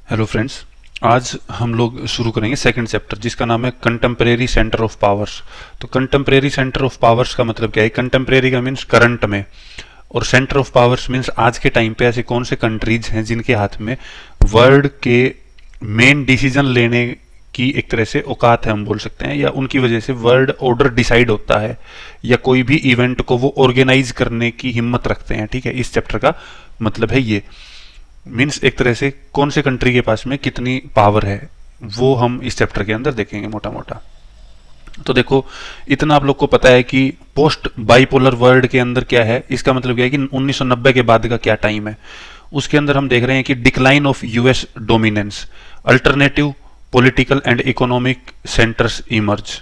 Hello friends, आज हम लोग शुरू करेंगे सेकंड चैप्टर जिसका नाम है कंटेम्परेरी सेंटर ऑफ पावर्स। तो कंटेम्परेरी सेंटर ऑफ पावर्स का मतलब क्या है? कंटेम्परेरी का मीन्स करंट में, और सेंटर ऑफ पावर्स मीन्स आज के टाइम पे ऐसे कौन से कंट्रीज हैं जिनके हाथ में वर्ल्ड के मेन डिसीजन लेने की एक तरह से औकात है, हम बोल सकते हैं, या उनकी वजह से वर्ल्ड ऑर्डर डिसाइड होता है, या कोई भी इवेंट को वो ऑर्गेनाइज करने की हिम्मत रखते हैं। ठीक है, इस चैप्टर का मतलब है ये। मीन्स एक तरह से कौन से कंट्री के पास में कितनी पावर है वो हम इस चैप्टर के अंदर देखेंगे मोटा मोटा। तो देखो, इतना आप लोग को पता है कि पोस्ट बाइपोलर वर्ल्ड के अंदर क्या है, इसका मतलब क्या है कि 1990 के बाद का क्या टाइम है। उसके अंदर हम देख रहे हैं कि decline of US dominance, alternative political and economic centres emerge.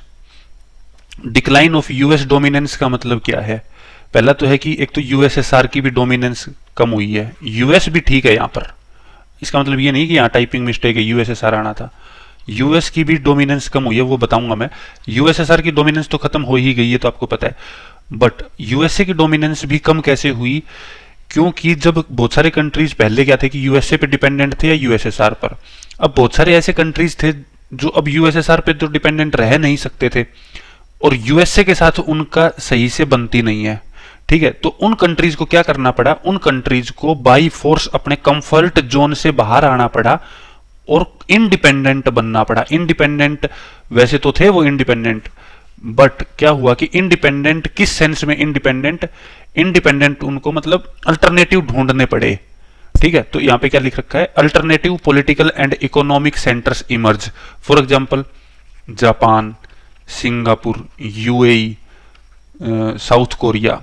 Decline of US dominance का मतलब क्या है? पहला तो है कि एक तो यूएसएसआर की भी डोमिनेंस कम हुई है। यूएस भी ठीक है यहाँ पर, इसका मतलब ये नहीं कि यहाँ टाइपिंग मिस्टेक है, यूएसएसआर आना था। यूएस की भी डोमिनेंस कम हुई है, वो बताऊंगा मैं। यूएसएसआर की डोमिनेंस तो खत्म हो ही गई है, तो आपको पता है। बट यूएसए की डोमिनेंस भी कम कैसे हुई? क्योंकि जब बहुत सारे कंट्रीज पहले क्या थे कि यूएसए पे डिपेंडेंट थे या यूएसएसआर पर, अब बहुत सारे ऐसे कंट्रीज थे जो अब यूएसएसआर पे तो डिपेंडेंट रह नहीं सकते थे, और यूएसए के साथ उनका सही से बनती नहीं है। ठीक है, तो उन कंट्रीज को क्या करना पड़ा? उन कंट्रीज को बाई फोर्स अपने कंफर्ट जोन से बाहर आना पड़ा और इंडिपेंडेंट बनना पड़ा। इंडिपेंडेंट वैसे तो थे वो इंडिपेंडेंट, बट क्या हुआ कि इंडिपेंडेंट किस सेंस में इंडिपेंडेंट? इंडिपेंडेंट उनको मतलब अल्टरनेटिव ढूंढने पड़े। ठीक है, तो यहां पे क्या लिख रखा है? Alternative political and economic centres emerge. For example Japan, Singapore, UAE, south Korea,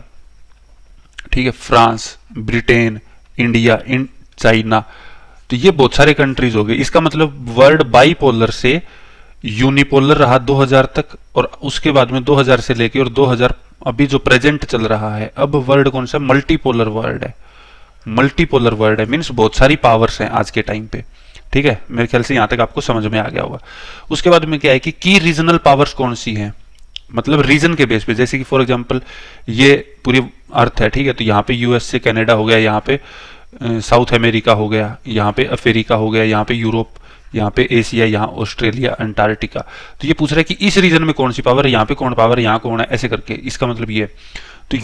ठीक है, फ्रांस, ब्रिटेन, इंडिया, चाइना। तो ये बहुत सारे कंट्रीज हो गए। इसका मतलब वर्ल्ड बाइपोलर से यूनिपोलर रहा 2000 तक, और उसके बाद में 2000 से लेके और 2000 अभी जो प्रेजेंट चल रहा है, अब वर्ल्ड कौन सा? मल्टीपोलर वर्ल्ड है। मल्टीपोलर वर्ल्ड है मीन्स बहुत सारी पावर्स हैं आज के टाइम पे। ठीक है, मेरे ख्याल से यहां तक आपको समझ में आ गया होगा। उसके बाद में क्या है कि की रीजनल पावर्स कौन सी हैं, मतलब रीजन के बेस पे। जैसे कि फॉर एग्जांपल ये पूरी अर्थ है, ठीक है, तो यहाँ पे यूएस से कनाडा हो गया, यहाँ पे साउथ अमेरिका हो गया, यहाँ पे अफ्रीका हो गया, यहाँ पे यूरोप, यहाँ पे एशिया, यहाँ ऑस्ट्रेलिया, अंटार्कटिका। तो ये पूछ रहा है कि इस रीजन में कौन सी पावर है, यहाँ पे कौन पावर है, यहाँ कौन है, ऐसे करके। इसका मतलब ये। तो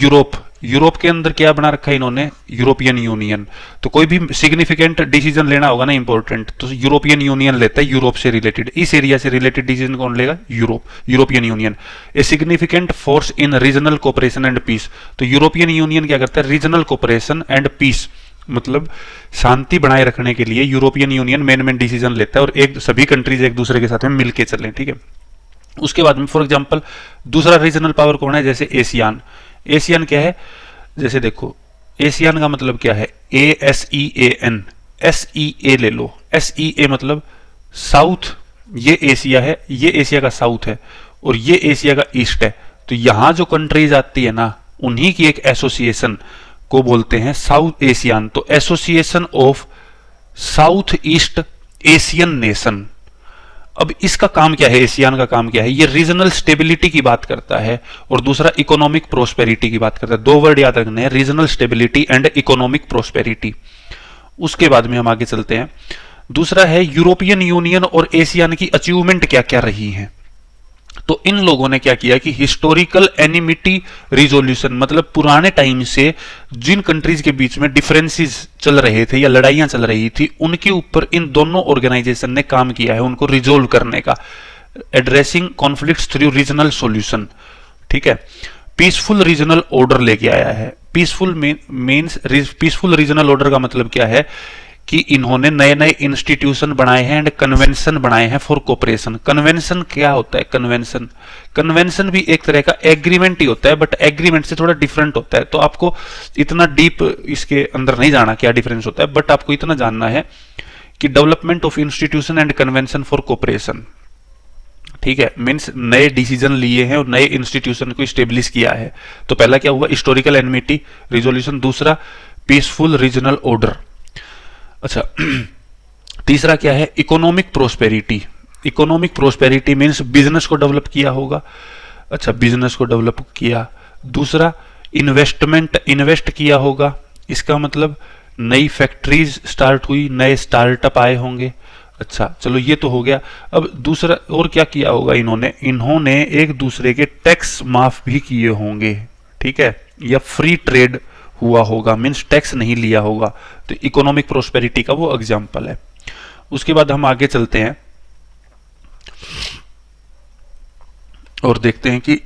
यूरोप के अंदर क्या बना रखा है इन्होंने? European union. तो कोई भी सिग्निफिकेंट डिसीजन लेना होगा ना, इंपॉर्टेंट, तो यूरोपियन यूनियन लेता है यूरोप से रिलेटेड। इस एरिया से रिलेटेड डिसीजन कौन लेगा? European Union. A significant force in regional cooperation and peace. तो यूरोपियन यूनियन क्या करता है? रीजनल कोऑपरेशन एंड पीस, मतलब शांति बनाए रखने के लिए यूरोपियन यूनियन मेन डिसीजन लेता है, और एक सभी कंट्रीज एक दूसरे के साथ में मिलके चलें। ठीक है, उसके बाद में फॉर एग्जांपल दूसरा रीजनल पावर कौन है? जैसे एशियान। एशियन क्या है? जैसे देखो, एशियन का मतलब क्या है? ASEAN। SEA ले लो। SEA मतलब साउथ, ये एशिया है, ये एशिया का साउथ है, और ये एशिया का ईस्ट है। तो यहां जो कंट्रीज आती है ना, उन्हीं की एक एसोसिएशन को बोलते हैं साउथ एशियन। तो association of south east Asian nation. अब इसका काम क्या है? एशियन का काम क्या है? ये रीजनल स्टेबिलिटी की बात करता है, और दूसरा इकोनॉमिक प्रोस्पेरिटी की बात करता है। दो वर्ड याद रखने हैं, regional stability and economic prosperity. उसके बाद में हम आगे चलते हैं। दूसरा है यूरोपियन यूनियन और एशियन की अचीवमेंट क्या क्या रही हैं। तो इन लोगों ने क्या किया कि हिस्टोरिकल एनिमिटी रिजोल्यूशन, मतलब पुराने टाइम से जिन कंट्रीज के बीच में डिफरेंसेस चल रहे थे या लड़ाइयां चल रही थी, उनके ऊपर इन दोनों ऑर्गेनाइजेशन ने काम किया है, उनको रिजोल्व करने का। Addressing conflicts through regional solution. ठीक है, पीसफुल रीजनल ऑर्डर लेके आया है। Peaceful means peaceful regional order का मतलब क्या है कि इन्होंने नए नए इंस्टीट्यूशन बनाए हैं एंड कन्वेंशन बनाए हैं फॉर कोऑपरेशन। कन्वेंशन क्या होता है? कन्वेंशन भी एक तरह का एग्रीमेंट ही होता है, बट एग्रीमेंट से थोड़ा डिफरेंट होता है। तो आपको इतना डीप इसके अंदर नहीं जाना क्या डिफरेंस होता है, बट आपको इतना जानना है कि development of institution and convention for cooperation. ठीक है, मीन्स नए डिसीजन लिए हैं और नए इंस्टीट्यूशन को स्टेब्लिश किया है। तो पहला क्या हुआ? Historical enmity resolution. दूसरा पीसफुल रीजनल ऑर्डर। अच्छा, तीसरा क्या है? Economic prosperity. Economic prosperity means business को डेवलप किया होगा। अच्छा, बिजनेस को डेवलप किया। दूसरा इन्वेस्ट किया होगा। इसका मतलब नई फैक्ट्रीज स्टार्ट हुई, नए स्टार्टअप आए होंगे। अच्छा चलो ये तो हो गया। अब दूसरा और क्या किया होगा इन्होंने एक दूसरे के टैक्स माफ भी किए होंगे, ठीक है, या फ्री ट्रेड हुआ होगा, मीन्स टैक्स नहीं लिया होगा। तो इकोनॉमिक प्रोस्पेरिटी का वो एग्जाम्पल है। उसके बाद हम आगे चलते हैं और देखते हैं कि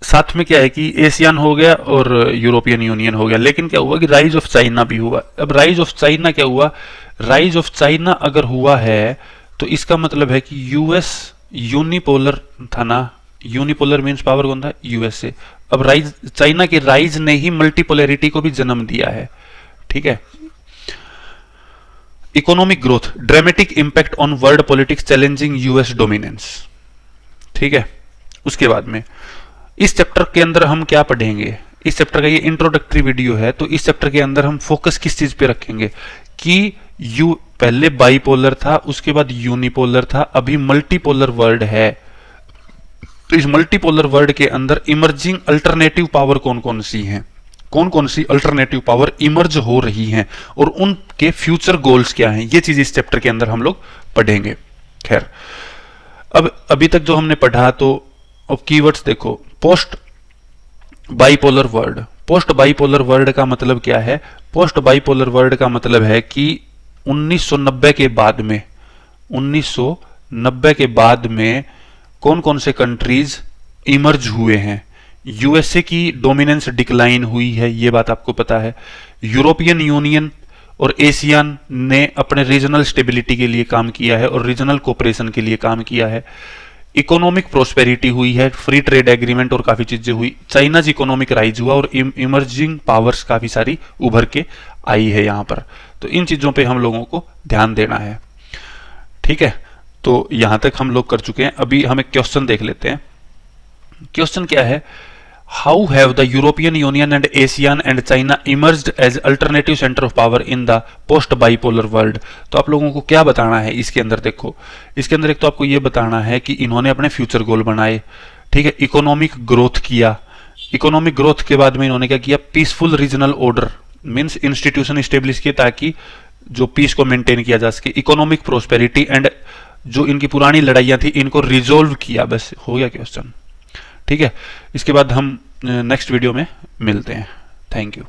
साथ में क्या है कि एशियन हो गया और यूरोपियन यूनियन हो गया, लेकिन क्या हुआ कि राइज ऑफ चाइना भी हुआ। अब राइज ऑफ चाइना क्या हुआ, राइज ऑफ चाइना अगर हुआ है तो इसका मतलब है कि यूएस यूनिपोलर था ना, यूनिपोलर मींस पावर कौन था, यूएसए। अब राइज चाइना के राइज ने ही मल्टीपोलैरिटी को भी जन्म दिया है, ठीक है। Economic growth, dramatic impact on world politics challenging US dominance, ठीक है। उसके बाद में इस चैप्टर के अंदर हम क्या पढ़ेंगे, इस चैप्टर का ये इंट्रोडक्टरी वीडियो है, तो इस चैप्टर के अंदर हम फोकस किस चीज पे रखेंगे कि पहले बाइपोलर था, उसके बाद यूनिपोलर था, अभी मल्टीपोलर वर्ल्ड है। तो इस मल्टीपोलर वर्ल्ड के अंदर इमर्जिंग अल्टरनेटिव पावर कौन कौन सी हैं, कौन कौन सी अल्टरनेटिव पावर इमर्ज हो रही हैं और उनके फ्यूचर गोल्स क्या हैं, ये चीज इस चैप्टर के अंदर हम लोग पढ़ेंगे। खैर अब अभी तक जो हमने पढ़ा, तो अब कीवर्ड्स देखो, post bipolar world. Post bipolar world का मतलब क्या है, पोस्ट बाइपोलर वर्ल्ड का मतलब है कि 1990 के बाद में, 1990 के बाद में कौन कौन से कंट्रीज इमर्ज हुए हैं। यूएसए की डोमिनेंस डिक्लाइन हुई है, ये बात आपको पता है। यूरोपियन यूनियन और एशियन ने अपने रीजनल स्टेबिलिटी के लिए काम किया है और रीजनल कोऑपरेशन के लिए काम किया है। इकोनॉमिक प्रोस्पेरिटी हुई है, फ्री ट्रेड एग्रीमेंट और काफी चीजें हुई। चाइनाज इकोनॉमिक राइज हुआ और इमर्जिंग पावर्स काफी सारी उभर के आई है यहां पर। तो इन चीजों पे हम लोगों को ध्यान देना है, ठीक है। तो यहां तक हम लोग कर चुके हैं। अभी हम एक क्वेश्चन देख लेते हैं। क्वेश्चन क्या है, how have the European Union and ASEAN and China emerged as alternative centre of power in the post bipolar world. तो आप लोगों को क्या बताना है इसके अंदर, देखो इसके अंदर एक तो आपको यह बताना है कि इन्होंने अपने फ्यूचर गोल बनाए, ठीक है, इकोनॉमिक ग्रोथ किया। इकोनॉमिक ग्रोथ के बाद में इन्होंने क्या किया, peaceful regional order means institution establish किए ताकि जो पीस को मेंटेन किया जा सके। इकोनॉमिक प्रोस्पेरिटी एंड जो इनकी पुरानी लड़ाइयां थी इनको रिजोल्व किया। बस हो गया क्वेश्चन, ठीक है। इसके बाद हम नेक्स्ट वीडियो में मिलते हैं। Thank you.